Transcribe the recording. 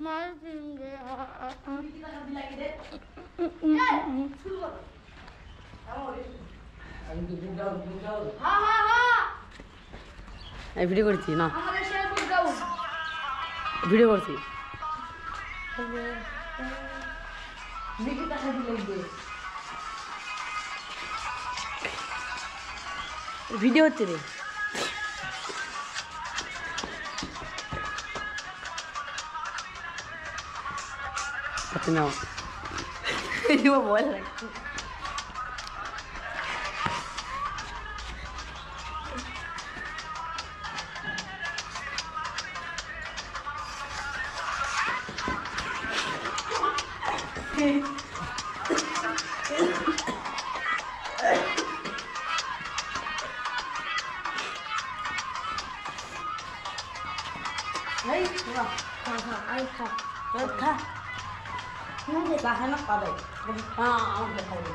মার ফিঙ্গে ভিডিও করছি না ভিডিও করছি ভিডিও হচ্ছে রে নাও মোবাইল রাখছি খা খা না খাবে আমাকে খাবে